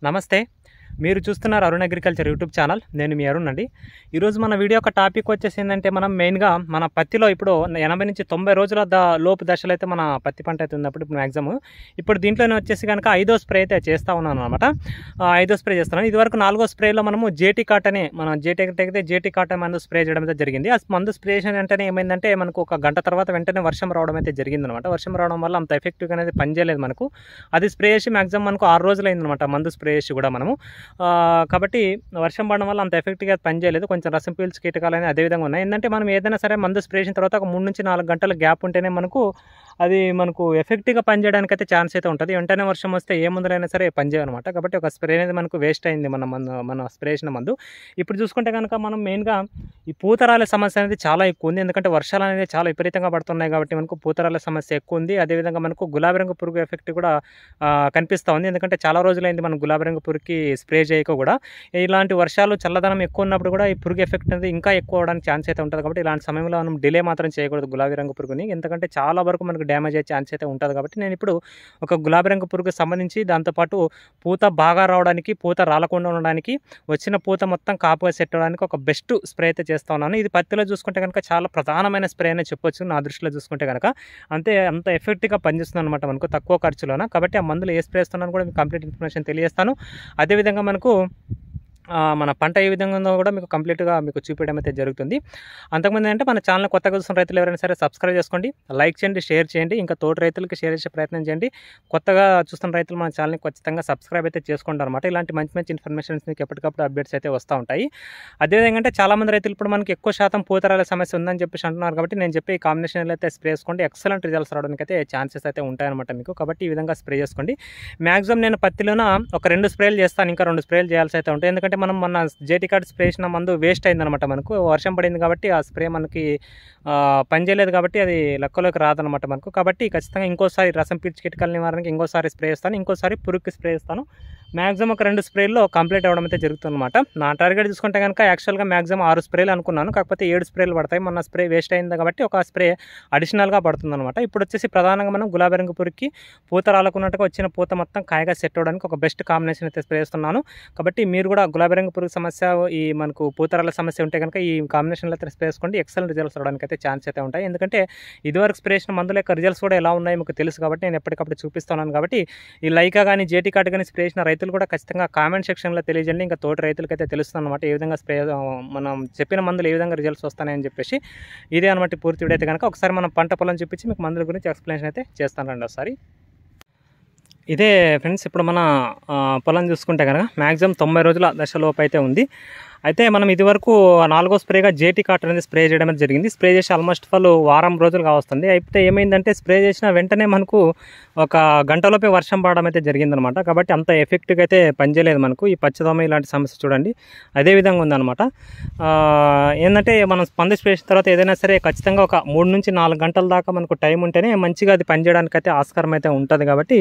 నమస్తే. మీరు చూస్తున్నారు అరుణ్ అగ్రికల్చర్ యూట్యూబ్ ఛానల్. నేను మీ అరుణ్ అండి. ఈరోజు మన వీడియో యొక్క టాపిక్ వచ్చేసి ఏంటంటే, మనం మెయిన్గా మన పత్తిలో ఇప్పుడు 80 నుంచి 90 రోజుల లోపు దశలో అయితే మన పత్తి పంట అయితే ఉన్నప్పుడు ఇప్పుడు మ్యాక్సిమం ఇప్పుడు దీంట్లోనే వచ్చేసి కనుక 5వ స్ప్రే అయితే చేస్తూ ఉన్నాను అనమాట. 5వ స్ప్రే చేస్తున్నాను. ఇదివరకు 4వ స్ప్రేలో మనము జేటీ కాటన్ మన జేటీ కాటన్ మందు స్ప్రే చేయడం అయితే జరిగింది. ఆ మందు స్ప్రే చేసిన వెంటనే ఏమైందంటే, మనకు ఒక గంట తర్వాత వెంటనే వర్షం రావడం అయితే జరిగిందనమాట. వర్షం రావడం వల్ల అంత ఎఫెక్టివ్గా అనేది పనిచేయలేదు మనకు. అది స్ప్రే చేసి మ్యాక్సిమం మనకు 6 రోజులు అయిందనమాట మందు స్ప్రే చేసి కూడా మనము. కాబట్టి వర్షం పడడం వల్ల అంత ఎఫెక్ట్గా పనిచేయలేదు. కొంచెం రసం పీల్చి కీటకాలు అనేది అదేవిధంగా ఉన్నాయి. ఏంటంటే మనం ఏదైనా సరే మందు స్ప్రే చేసిన తర్వాత ఒక 3 నుంచి 4 గంటల గ్యాప్ ఉంటేనే అది మనకు ఎఫెక్ట్గా పనిచేయడానికి అయితే ఛాన్స్ అయితే ఉంటుంది. వెంటనే వర్షం వస్తే ఏ మందులైనా సరే పనిచేయనమాట. కాబట్టి ఒక స్ప్రే అనేది మనకు వేస్ట్ అయింది మన స్ప్రే చేసిన మందు. ఇప్పుడు చూసుకుంటే కనుక మనం మెయిన్గా ఈ పూతరాలే సమస్య అనేది చాలా ఎక్కువ ఉంది. ఎందుకంటే వర్షాలు అనేది చాలా విపరీతంగా పడుతున్నాయి కాబట్టి మనకు పూతరాలే సమస్య ఎక్కువ ఉంది. అదేవిధంగా మనకు గులాబీ రంగు పురుగు ఎఫెక్ట్ కూడా కనిపిస్తూ ఉంది. ఎందుకంటే చాలా రోజులైంది మనం గులాబీ రంగు పురుగుకి స్ప్రే చేయక కూడా. ఇలాంటి వర్షాలు చల్లదనం ఎక్కువ ఉన్నప్పుడు కూడా ఈ పురుగు ఎఫెక్ట్ అనేది ఇంకా ఎక్కువ అవడానికి ఛాన్స్ అయితే ఉంటుంది. కాబట్టి ఇలాంటి సమయంలో మనం డిలే మాత్రం చేయకూడదు గులాబీ రంగు పురుగుని. ఎందుకంటే చాలా వరకు మనకు డ్యామేజ్ అయ్యే ఛాన్స్ అయితే ఉంటుంది. కాబట్టి నేను ఇప్పుడు ఒక గులాబీ రంగు పురుగుకి సంబంధించి దాంతోపాటు పూత బాగా రావడానికి, పూత రాలకుండా ఉండడానికి, వచ్చిన పూత మొత్తం కాపుగా సెట్ అవ్వడానికి ఒక బెస్ట్ స్ప్రే అయితే చేస్తూ ఉన్నాను. ఇది పత్తిలో చూసుకుంటే కనుక చాలా ప్రధానమైన స్ప్రే అనే చెప్పొచ్చు నా దృష్టిలో చూసుకుంటే కనుక. అంత ఎఫెక్ట్గా పనిచేస్తుంది అనమాట మనకు తక్కువ ఖర్చులోన. కాబట్టి ఆ మందులు ఏ స్ప్రే చేస్తున్నాను కూడా మీకు కంప్లీట్ ఇన్ఫర్మేషన్ తెలియజేస్తాను. అదేవిధంగా మనకు మన పంట ఏ విధంగా ఉందో కూడా మీకు కంప్లీట్గా మీకు చూపించడం అయితే జరుగుతుంది. అంతకుముందు అంటే మన ఛానల్ కొత్తగా చూస్తున్న రైతులు ఎవరైనా సరే సబ్స్క్రైబ్ చేసుకోండి, లైక్ చేయండి, షేర్ చేయండి. ఇంకా తోటి రైతులకి షేర్ చేసే ప్రయత్నం చేయండి. కొత్తగా చూస్తున్న రైతులు మన ఛానల్ని ఖచ్చితంగా సబ్స్క్రైబ్ అయితే చేసుకుంటారు అనమాట. ఇలాంటి మంచి ఇన్ఫర్మేషన్స్ మీకు ఎప్పటికప్పుడు అప్డేట్స్ అయితే వస్తూ ఉంటాయి. అదేవిధంగా అంటే చాలామంది రైతులు ఇప్పుడు మనకి ఎక్కువ శాతం పూతరాల సమస్య ఉందని చెప్పేసి అంటున్నారు. కాబట్టి నేను చెప్పే ఈ కాంబినేషన్లో అయితే స్ప్రే చేసుకోండి. ఎక్సలెంట్ రిజల్ట్స్ రావడానికి అయితే ఛాన్సెస్ అయితే ఉంటాయన్నమాట మీకు. కాబట్టి ఈ విధంగా స్ప్రే చేసుకోండి. మ్యాక్సిమం నేను పత్తిలోన ఒక 2 స్ప్రేలు చేస్తాను, ఇంకా 2 స్ప్రేలు చేయాల్సి అయితే ఉంటాయి. ఎందుకంటే మనం మన జేటీ కార్డ్ స్ప్రే చేసిన మందు వేస్ట్ అయిందనమాట. మనకు వర్షం పడింది కాబట్టి ఆ స్ప్రే మనకి పనిచేయలేదు కాబట్టి అది లెక్కలోకి రాదనమాట మనకు. కాబట్టి ఖచ్చితంగా ఇంకోసారి రసం పీల్చి కీటకాల నివారణకి ఇంకోసారి స్ప్రే చేస్తాను, ఇంకోసారి పురుగుకి స్ప్రే చేస్తాను. మ్యాక్సిమం ఒక 2 స్ప్రేల్లో కంప్లీట్ అవ్వడం అయితే జరుగుతుందన్నమాట. నా టార్గెట్ చూసుకుంటే కనుక యాక్చువల్గా మ్యాక్సిమం 6 స్ప్రేలు అనుకున్నాను. కాకపోతే 7 స్ప్రేలు పడతాయి. మన స్ప్రే వేస్ట్ అయింది కాబట్టి ఒక స్ప్రే అడిషనల్గా పడుతుందన్నమాట. ఇప్పుడు వచ్చేసి ప్రధానంగా మనం గులాబీ రంగు పురుగుకి పూత రాలకున్నట్టుగా వచ్చిన పూత మొత్తం కాయగా సెట్ అవ్వడానికి ఒక బెస్ట్ కాంబినేషన్ అయితే స్ప్రే చేస్తున్నాను. కాబట్టి మీరు కూడా గులాబీ రంగు పురుగు సమస్య, ఈ మనకు పూతరాల సమస్య ఉంటే కనుక ఈ కాంబినేషన్లో అయితే స్ప్రే చేసుకోండి. ఎక్సలెంట్ రిజల్ట్స్ రావడానికి అయితే ఛాన్స్ అయితే ఉంటాయి. ఎందుకంటే ఇదివరకు స్ప్రే చేసిన మందుల యొక్క రిజల్ట్స్ కూడా ఎలా ఉన్నాయి మీకు తెలుసు కాబట్టి నేను ఎప్పటికప్పుడు చూపిస్తున్నాను. కాబట్టి ఈ లైకా కానీ జేటీ కార్డ్ కానీ స్ప్రే చేసిన రైతులు కూడా ఖచ్చితంగా కామెంట్ సెక్షన్లో తెలియజేయండి. ఇంకా తోటి రైతులకైతే తెలుస్తుంది అనమాట ఏ విధంగా స్ప్రే మనం చెప్పిన మందులు ఏ విధంగా రిజల్ట్స్ వస్తాయని చెప్పేసి. ఇదే అనమాట పూర్తి వీడియో అయితే కనుక. ఒకసారి మనం పంట పొలం చూపించి మీకు మందుల గురించి ఎక్స్ప్లెనేషన్ అయితే చేస్తానండి ఒకసారి. ఇదే ఫ్రెండ్స్, ఇప్పుడు మన పొలం చూసుకుంటే కనుక మ్యాక్సిమం 90 రోజుల దశలోపు అయితే ఉంది. అయితే మనం ఇదివరకు 4వ స్ప్రేగా జేటీ కాటన్ అనేది స్ప్రే చేయడం అనేది జరిగింది. స్ప్రే చేసి ఆల్మోస్ట్ వారం రోజులు కావస్తుంది. అయితే ఏమైందంటే స్ప్రే చేసిన వెంటనే మనకు ఒక గంటలోపే వర్షం పడడం అయితే జరిగిందనమాట. కాబట్టి అంత ఎఫెక్ట్గా అయితే పనిచేయలేదు మనకు. ఈ పచ్చదోమ ఇలాంటి సమస్య చూడండి అదే విధంగా ఉందన్నమాట. ఏంటంటే మనం మందు స్ప్రే చేసిన తర్వాత ఏదైనా సరే ఖచ్చితంగా ఒక 3 నుంచి 4 గంటల దాకా మనకు టైం ఉంటేనే మంచిగా అది పనిచేయడానికి అయితే ఆస్కారం అయితే ఉంటుంది. కాబట్టి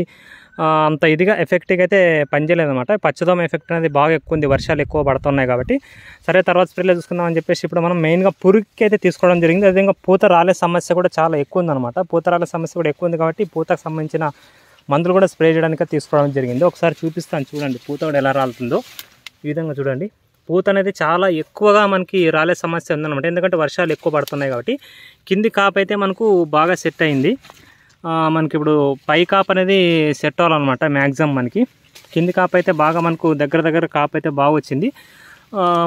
అంత ఇదిగా ఎఫెక్ట్గా అయితే పనిచేయలేదన్నమాట. పచ్చదోమ ఎఫెక్ట్ అనేది బాగా ఎక్కువ ఉంది, వర్షాలు ఎక్కువ పడుతున్నాయి కాబట్టి. సరే తర్వాత స్ప్రేలో చూసుకుందాం అని చెప్పేసి ఇప్పుడు మనం మెయిన్గా పురుగుకి అయితే తీసుకోవడం జరిగింది. అదేవిధంగా పూత రాలే సమస్య కూడా చాలా ఎక్కువ ఉందన్నమాట. పూత రాలే సమస్య కూడా ఎక్కువ ఉంది కాబట్టి పూతకు సంబంధించిన మందులు కూడా స్ప్రే చేయడానికి తీసుకోవడం జరిగింది. ఒకసారి చూపిస్తాను చూడండి పూత కూడా ఎలా రాలుతుందో. ఈ విధంగా చూడండి పూత అనేది చాలా ఎక్కువగా మనకి రాలే సమస్య ఉందన్నమాట. ఎందుకంటే వర్షాలు ఎక్కువ పడుతున్నాయి కాబట్టి. కింది కాపు అయితే మనకు బాగా సెట్ అయింది. మనకి ఇప్పుడు పై కాపు అనేది సెట్ అవ్వాలన్నమాట. మ్యాక్సిమం మనకి కింది కాపు అయితే బాగా మనకు దగ్గర కాపు అయితే బాగా వచ్చింది.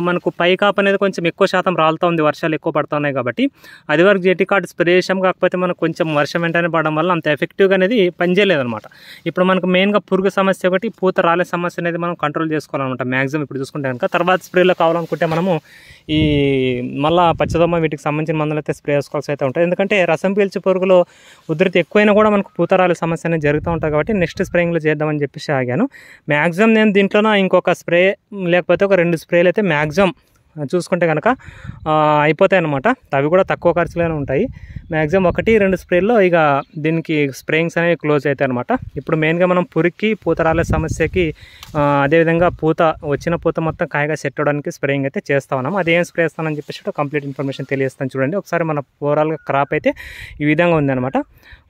మనకు పై కాపు అనేది కొంచెం ఎక్కువ శాతం రాలుతూ ఉంది, వర్షాలు ఎక్కువ పడుతున్నాయి కాబట్టి. అది వరకు జేటీ కార్డ్ స్ప్రే చేసాం, కాకపోతే మనకు కొంచెం వర్షం వెంటనే పడడం వల్ల అంత ఎఫెక్టివ్గా అనేది పనిచేయలేదన్నమాట. ఇప్పుడు మనకు మెయిన్గా పురుగు సమస్య ఒకటి, పూత రాలే సమస్య అనేది మనం కంట్రోల్ చేసుకోవాలన్నమాట మ్యాక్సిమం. ఇప్పుడు చూసుకుంటే కనుక తర్వాత స్ప్రేలో కావాలనుకుంటే మనము ఈ మళ్ళీ పచ్చదోమ వీటికి సంబంధించిన మందులు అయితే స్ప్రే చేసుకోవాల్సి అయితే ఉంటుంది. ఎందుకంటే రసం పీల్చి పురుగులో ఉధృతి ఎక్కువైనా కూడా మనకు పూత రాలే సమస్య అనేది జరుగుతూ ఉంటుంది. కాబట్టి నెక్స్ట్ స్ప్రేయింగ్లో చేద్దామని చెప్పేసి ఆగాను. మ్యాక్సిమం నేను దీంట్లోనే ఇంకొక స్ప్రే లేకపోతే ఒక 2 స్ప్రేలు అయితే మ్యాక్సిమం చూసుకుంటే కనుక అయిపోతాయి అన్నమాట. అవి కూడా తక్కువ ఖర్చులోనే ఉంటాయి. మ్యాక్సిమం 1-2 స్ప్రేల్లో ఇక దీనికి స్ప్రేయింగ్స్ అనేవి క్లోజ్ అవుతాయి అనమాట. ఇప్పుడు మెయిన్గా మనం పురుగుకి పూత రాలే సమస్యకి అదేవిధంగా వచ్చిన పూత మొత్తం కాయగా సెట్ అవ్వడానికి స్ప్రేయింగ్ అయితే చేస్తా ఉన్నాం. అది ఏం స్ప్రే చేస్తానని చెప్పేసి కంప్లీట్ ఇన్ఫర్మేషన్ తెలియజేస్తాను చూడండి. ఒకసారి మన ఓవరాల్గా క్రాప్ అయితే ఈ విధంగా ఉందన్నమాట.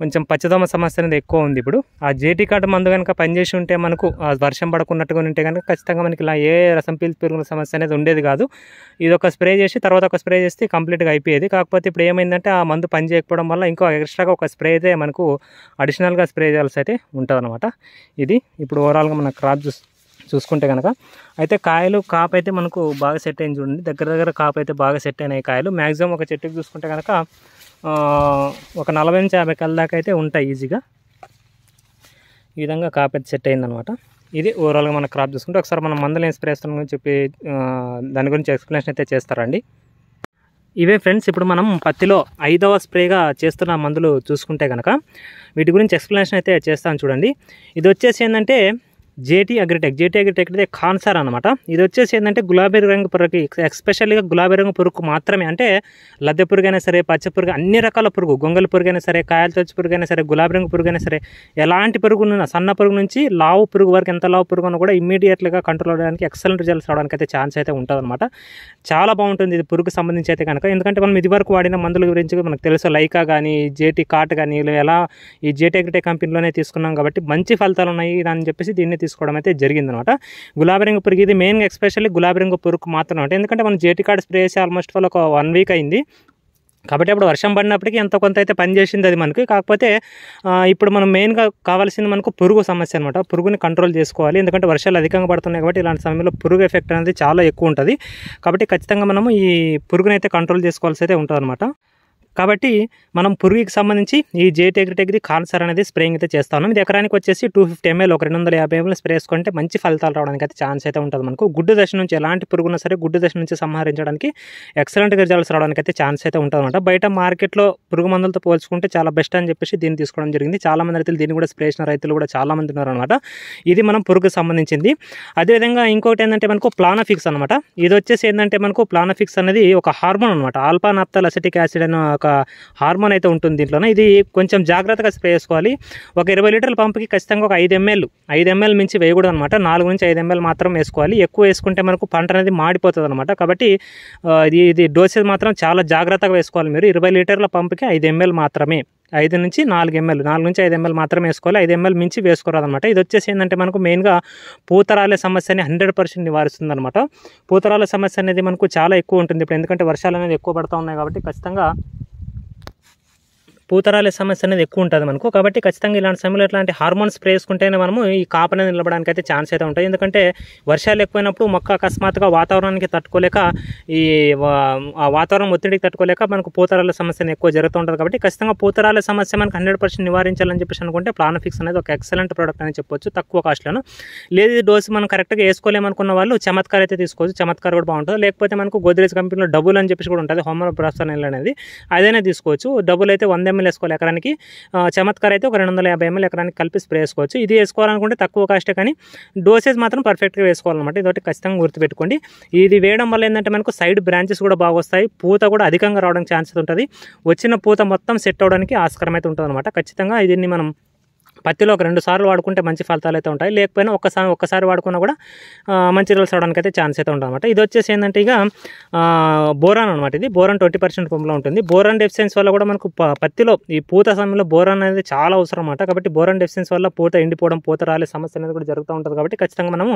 కొంచెం పచ్చదోమ సమస్య అనేది ఎక్కువ ఉంది. ఇప్పుడు ఆ జేటీ కార్డు మందు కనుక పనిచేసి ఉంటే మనకు వర్షం పడకున్నట్టుగా ఉంటే కనుక ఖచ్చితంగా మనకి ఇలా ఏ రసం పీల్చి పురుగుల సమస్య అనేది ఉండేది కాదు. ఇది ఒక స్ప్రే చేసి తర్వాత ఒక స్ప్రే చేస్తే కంప్లీట్గా అయిపోయేది. కాకపోతే ఇప్పుడు ఏమైందంటే ఆ మందు పని చేయకపోవడం వల్ల ఇంకో ఎక్స్ట్రాగా ఒక స్ప్రే అయితే మనకు అడిషనల్గా స్ప్రే చేయాల్సి అయితే ఉంటుంది అనమాట. ఇది ఇప్పుడు ఓవరాల్గా మన క్రాప్ చూసుకుంటే కనుక అయితే కాపు అయితే మనకు బాగా సెట్ అయింది చూడండి. దగ్గర కాపు అయితే బాగా సెట్ అయినాయి కాయలు. మ్యాక్సిమం ఒక చెట్టుకి చూసుకుంటే కనుక ఒక 40-50 కాయల దాకా అయితే ఉంటాయి ఈజీగా. ఈ విధంగా కాపు అయితే సెట్ అయిందనమాట. ఇది ఓవరాల్గా మన క్రాప్ చూసుకుంటే ఒకసారి మనం మందులు ఏం స్ప్రే చేస్తామని చెప్పి దాని గురించి ఎక్స్ప్లెనేషన్ అయితే చేస్తారండి. ఇవే ఫ్రెండ్స్ ఇప్పుడు మనం పత్తిలో 5వ స్ప్రేగా చేస్తున్న మందులు చూసుకుంటే కనుక వీటి గురించి ఎక్స్ప్లెనేషన్ అయితే చేస్తాను చూడండి. ఇది వచ్చేసి ఏంటంటే జేటీ అగ్రిటెక్ అయితే ఖాన్సార్ అనమాట. ఇది వచ్చేసి ఏంటంటే గులాబీ రంగు పురుగుకి, ఎస్పెషల్గా గులాబీ రంగు పురుగు మాత్రమే, అంటే లద్దె పురుగు అయినా సరే, పచ్చ పురుగు, అన్ని రకాల పురుగు, గొంగలి పురుగు అయినా సరే, కాయలు తొచ్చి పురుగు అయినా సరే, గులాబీ రంగు పురుగు అయినా సరే, ఎలాంటి పురుగు సన్న పురుగు నుంచి లావు పురుగు వరకు ఎంత లావు పురుగు ఉన్నా కూడా ఇమ్మీడియట్గా కంట్రోల్ అవ్వడానికి ఎక్సలెంట్ రిజల్ట్స్ రావడానికి అయితే ఛాన్స్ అయితే ఉంటుంది అనమాట. చాలా బాగుంటుంది ఇది పురుగుకు సంబంధించి అయితే కనుక. ఎందుకంటే మనం ఇది వరకు వాడిన మందుల గురించి మనకు తెలుసు, లైకా కానీ జేటీ కాట్ కానీ ఎలా ఈ జేటీ అగ్రిటెక్ కంపెనీలోనే తీసుకున్నాం కాబట్టి మంచి ఫలితాలు ఉన్నాయి అని చెప్పేసి దీన్ని తీసుకోవడం అయితే జరిగిందనమాట. గులాబీ రంగు పురుగు ఇది మెయిన్గా ఎస్పెషల్లీ గులాబీ రంగు పురుగు మాత్రం అంటే, ఎందుకంటే మనం జేటీ కార్డ్ స్ప్రే చేసి ఆల్మోస్ట్ ఒక 1 వీక్ అయింది కాబట్టి అప్పుడు వర్షం పడినప్పటికీ ఎంతో కొంత అయితే పనిచేసింది అది మనకి. కాకపోతే ఇప్పుడు మనం మెయిన్గా కావాల్సింది మనకు పురుగు సమస్య అనమాట. పురుగుని కంట్రోల్ చేసుకోవాలి. ఎందుకంటే వర్షాలు అధికంగా పడుతున్నాయి కాబట్టి ఇలాంటి సమయంలో పురుగు ఎఫెక్ట్ అనేది చాలా ఎక్కువ ఉంటుంది. కాబట్టి ఖచ్చితంగా మనము ఈ పురుగుని అయితే కంట్రోల్ చేసుకోవాల్సి అయితే ఉంటుంది అనమాట. కాబట్టి మనం పురుగుకి సంబంధించి ఈ జేటీ అగ్రిటెక్ ఖాన్సార్ అనేది స్ప్రేయింగ్ అయితే చేస్తాను. ఇది ఎకరానికి వచ్చేసి 250 ml, ఒక 250 ml స్ప్రే చేసుకుంటే మంచి ఫలితాలు రావడానికి అయితే ఛాన్స్ అయితే ఉంటుంది మనకు. గుడ్డు దశ నుంచి ఎలాంటి పురుగున్నా సరే గుడ్డు దశ నుంచి సంహరించడానికి ఎక్సలెంట్ రిజల్ట్స్ రావడానికి అయితే ఛాన్స్ అయితే ఉంటుంది అనమాట. బయట మార్కెట్లో పురుగు మందులతో పోల్చుకుంటే చాలా బెస్ట్ అని చెప్పేసి దీన్ని తీసుకోవడం జరిగింది. చాలామంది రైతులు దీన్ని కూడా స్ప్రే చేసిన రైతులు కూడా చాలామంది ఉన్నారు అనమాట. ఇది మనం పురుగుకు సంబంధించింది. అదేవిధంగా ఇంకొకటి ఏంటంటే మనకు ప్లానఫిక్స్ అనమాట. ఇది వచ్చేసి ఏంటంటే మనకు ప్లానఫిక్స్ అనేది ఒక హార్మోన్ అనమాట. ఆల్ఫా నాప్థాల్ అసిటిక్ యాసిడ్ అనే ఒక హార్మోన్ అయితే ఉంటుంది దీంట్లోనే. ఇది కొంచెం జాగ్రత్తగా స్ప్రే చేసుకోవాలి. ఒక 20 లీటర్ల పంపుకి ఖచ్చితంగా ఒక 5 ml మించి వేయకూడదు అనమాట. 4-5 ml మాత్రం వేసుకోవాలి. ఎక్కువ వేసుకుంటే మనకు పంట అనేది మాడిపోతుంది అనమాట. కాబట్టి ఇది డోసేజ్ మాత్రం చాలా జాగ్రత్తగా వేసుకోవాలి మీరు. 20 లీటర్ల పంపుకి 5 ml మాత్రమే, 5-4 ml, 4-5 ml మాత్రమే వేసుకోవాలి. 5 ml మించి వేసుకోరాదు అనమాట. ఇది వచ్చేసి ఏంటంటే మనకు మెయిన్గా పూతరాలే సమస్యని 100% నివారిస్తుంది అనమాట. పూతరాలే సమస్య అనేది మనకు చాలా ఎక్కువ ఉంటుంది ఇప్పుడు, ఎందుకంటే వర్షాలు అనేది ఎక్కువ పడుతూ ఉన్నాయి కాబట్టి ఖచ్చితంగా పూతరాలే సమస్య అనేది ఎక్కువ ఉంటుంది మనకు. కాబట్టి ఖచ్చితంగా ఇలాంటి సమయంలో ఇట్లాంటి హార్మోన్ స్ప్రే చేసుకుంటేనే మనము ఈ కాపు అనేది నిలబడడానికి అయితే ఛాన్స్ అయితే ఉంటాయి. ఎందుకంటే వర్షాలు ఎక్కువైనప్పుడు మొక్క అకస్మాత్తుగా వాతావరణానికి తట్టుకోలేక ఆ వాతావరణం ఒత్తిడికి తట్టుకోలేక మనకు పూతరాలే సమస్య ఎక్కువ జరుగుతూ ఉంటుంది. కాబట్టి ఖచ్చితంగా పూతరాలే సమస్య మనకు 100% నివారించాలని చెప్పేసి అనుకుంటే ప్లానఫిక్స్ అనేది ఒక ఎక్సలెంట్ ప్రోడక్ట్ అని చెప్పొచ్చు తక్కువ కాస్ట్లోను. లేదు డోసు మనం కరెక్ట్గా వేసుకోలేమనుకున్న వాళ్ళు చమత్కార్ అయితే తీసుకోవచ్చు. చమత్కార్ కూడా బాగుంటుంది. లేకపోతే మనకు గోద్రేజ్ కంపెనీలో డబుల్ అని చెప్పేసి కూడా ఉంటుంది, హోమర్ బ్రాస్టనైల్ అనేది, అదైనా తీసుకోవచ్చు. డబుల్ అయితే 100 ml వేసుకోవాలి ఎకరానికి. చమత్కార్ అయితే ఒక 250 ml ఎకరానికి కలిపి స్ప్రే చేసుకోవచ్చు. ఇది వేసుకోవాలనుకుంటే తక్కువ కాస్టే కానీ డోసేజ్ మాత్రం పర్ఫెక్ట్గా వేసుకోవాలన్నమాట. ఇదొకటి ఖచ్చితంగా గుర్తుపెట్టుకోండి. ఇది వేయడం వల్ల ఏంటంటే మనకు సైడ్ బ్రాంచెస్ కూడా బాగా వస్తాయి, పూత కూడా అధికంగా రావడానికి ఛాన్సెస్ ఉంటుంది. వచ్చిన పూత మొత్తం సెట్ అవడానికి ఆస్కారం అయితే ఉంటుంది అనమాట. ఖచ్చితంగా దీన్ని మనం పత్తిలో ఒక 2 సార్లు వాడుకుంటే మంచి ఫలితాలు అయితే ఉంటాయి. లేకపోయినా ఒక్కసారి వాడుకున్నా కూడా మంచి రిజల్ట్స్ రావడానికి అయితే ఛాన్స్ అయితే ఉంటుంది అనమాట. ఇది వచ్చేసి ఏంటంటే ఇక బోరాన్ అనమాట. ఇది బోరాన్ 20% రూపంలో ఉంటుంది. బోరాన్ డెఫిషియన్సీ వల్ల కూడా మనకు పత్తిలో ఈ పూత సమయంలో బోరాన్ అనేది చాలా అవసరం అనమాట. కాబట్టి బోరాన్ డెఫిషియన్సీ వల్ల పూత ఎండిపోవడం, పూత రాలే సమస్య అనేది కూడా జరుగుతూ ఉంటుంది. కాబట్టి ఖచ్చితంగా మనము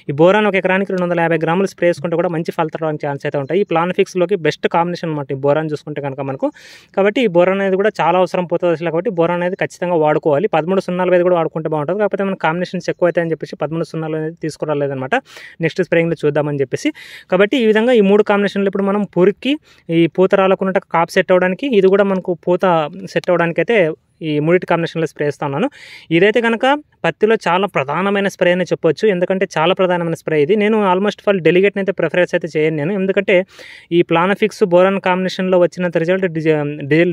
ఈ బోరాన్ ఒక ఎకరానికి 250 గ్రాములు స్ప్రే చేసుకుంటే కూడా మంచి ఫలితాలు రావడానికి ఛాన్స్ అయితే ఉంటాయి. ఈ ప్లానఫిక్స్లోకి బెస్ట్ కాంబినేషన్ అనమాట ఈ బోరాన్ చూసుకుంటే కనుక మనకు. కాబట్టి ఈ బోరాన్ అనేది కూడా చాలా అవసరం పూత దశలో. కాబట్టి బోరాన్ అనేది ఖచ్చితంగా వాడుకోవాలి. 13-05 కూడా వాడుకుంటే బాగుంటుంది. కాకపోతే మన కాంబినేషన్స్ ఎక్కువ అవుతాయని చెప్పేసి 13-05 అనేది తీసుకురాలేదనమాట. నెక్స్ట్ స్ప్రేయింగ్లో చూద్దామని చెప్పేసి. కాబట్టి ఈ విధంగా ఈ 3 కాంబినేషన్లు ఇప్పుడు మనం పురుగుకి, ఈ పూత రాలకున్నట్టు కాపు సెట్ అవ్వడానికి, ఇది కూడా మనకు పూత సెట్ అవ్వడానికి అయితే ఈ మూడిటి కాంబినేషన్లో స్ప్రే చేస్తూ ఉన్నాను. ఇదైతే కనుక పత్తిలో చాలా ప్రధానమైన స్ప్రే అని చెప్పొచ్చు. ఎందుకంటే చాలా ప్రధానమైన స్ప్రే ఇది. నేను ఆల్మోస్ట్ ఫాల్ డెలిగేట్ని అయితే ప్రిఫరెన్స్ అయితే చేయను నేను. ఎందుకంటే ఈ ప్లానఫిక్స్ బోరాన్ కాంబినేషన్లో వచ్చినంత రిజల్ట్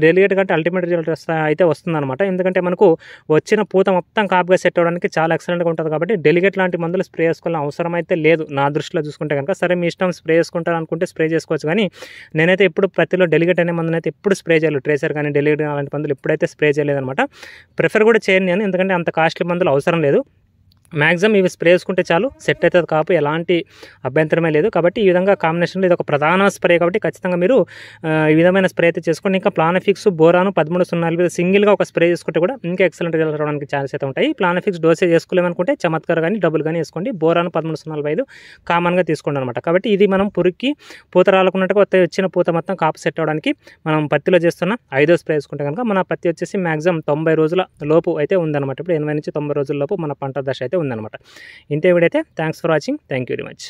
డెలిగేట్ కంటే అల్టిమేట్ రిజల్ట్ అయితే వస్తుందన్నమాట. ఎందుకంటే మనకు వచ్చిన పూత మొత్తం కాపుగా సెట్ అవ్వడానికి చాలా ఎక్సలెంట్గా ఉంటుంది. కాబట్టి డెలిగేట్ లాంటి మందులు స్ప్రే చేసుకోవాలని అవసరం అయితే లేదు నా దృష్టిలో చూసుకుంటే కనుక. సరే మీ ఇష్టం, స్ప్రే చేసుకుంటారు అనుకుంటే స్ప్రే చేసుకోవచ్చు. కానీ నేనైతే ఎప్పుడు పత్తిలో డెలిగేట్ అనే మందునైతే ఎప్పుడు స్ప్రే చేయలేదు. ట్రేసర్ కానీ డెలిగేట్ అలాంటి మందులు ఎప్పుడైతే స్ప్రే చేయలేదన్నమాట. ప్రిఫర్ కూడా చేయను నేను, ఎందుకంటే అంత కాస్ట్లీ మందులు అవసరం లేదు. మ్యాక్సిమం ఇవి స్ప్రే చేసుకుంటే చాలు, సెట్ అవుతుంది కాపు, ఎలాంటి అభ్యంతరమే లేదు. కాబట్టి ఈ విధంగా కాంబినేషన్లో ఇది ఒక ప్రధాన స్ప్రే కాబట్టి ఖచ్చితంగా మీరు ఈ విధమైన స్ప్రే అయితే చేసుకోండి. ఇంకా ప్లానఫిక్స్ బోరాను 1308 సింగిల్గా ఒక స్ప్రే చేసుకుంటే కూడా ఇంకా ఎక్సలెంట్ రిజల్ట్ రావడానికి ఛాన్స్ అయితే ఉంటాయి. ప్లానఫిక్స్ డోసేజ్ చేసుకోలేమనుకుంటే చమత్కార్ కానీ డబుల్ కానీ వేసుకోండి. బోరాను 1345 కామన్గా తీసుకోండి అనమాట. కాబట్టి ఇది మనం పురికి పూత రాలకున్నట్టుగా వచ్చిన పూత మొత్తం కాపు సెట్ అవ్వడానికి మనం పత్తిలో చేస్తున్న 5వ స్ప్రే చేసుకుంటే కనుక మన పత్తి వచ్చేసి మ్యాక్సిమం 90 రోజుల లోపు అయితే ఉందన్నమాట. ఇప్పుడు 80 నుంచి 90 రోజుల లోపు మన పంట దశ అయితే ఉందన్నమాట. ఇంతే వీడైతే. Thanks for watching. Thank you very much.